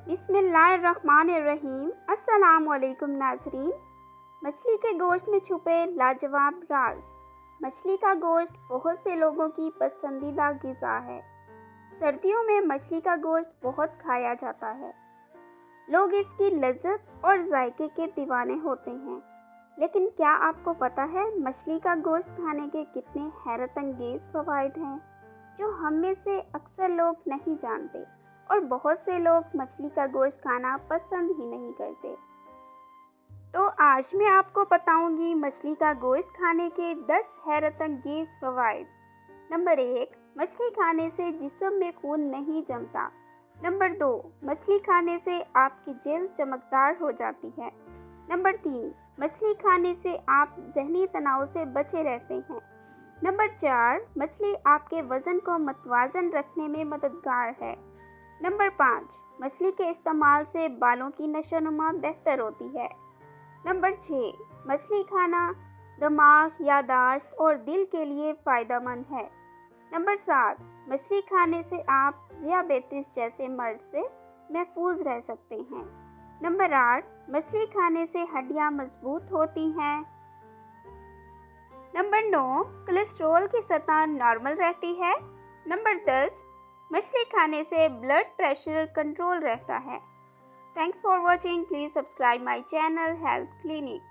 बिस्मिल्लाहिर्रहमानिर्रहीम। अस्सलामुअलैकुम नाज़रीन। मछली के गोश्त में छुपे लाजवाब राज। मछली का गोश्त बहुत से लोगों की पसंदीदा ग़िज़ा है। सर्दियों में मछली का गोश्त बहुत खाया जाता है। लोग इसकी लज़्ज़त और जायके के दीवाने होते हैं। लेकिन क्या आपको पता है मछली का गोश्त खाने के कितने हैरत अंगेज़ फ़वाइद हैं जो हम में से अक्सर लोग नहीं जानते, और बहुत से लोग मछली का गोश्त खाना पसंद ही नहीं करते। तो आज मैं आपको बताऊंगी मछली का गोश्त खाने के 10 हैरत अंगेज़ फ़वाइद। नंबर 1, मछली खाने से जिस्म में खून नहीं जमता। नंबर 2, मछली खाने से आपकी जल्द चमकदार हो जाती है। नंबर 3, मछली खाने से आप ज़हनी तनाव से बचे रहते हैं। नंबर 4, मछली आपके वज़न को मतवाज़न रखने में मददगार है। नंबर 5, मछली के इस्तेमाल से बालों की नशोनुमा बेहतर होती है। नंबर 6, मछली खाना दिमाग, याददाश्त और दिल के लिए फ़ायदेमंद है। नंबर 7, मछली खाने से आप ज़ियाबेतिस जैसे मर्ज़ से महफूज रह सकते हैं। नंबर 8, मछली खाने से हड्डियां मजबूत होती हैं। नंबर 9, कोलेस्ट्रॉल की सतह नॉर्मल रहती है। नंबर 10, मछली खाने से ब्लड प्रेशर कंट्रोल रहता है। Thanks for watching. Please subscribe my channel health clinic.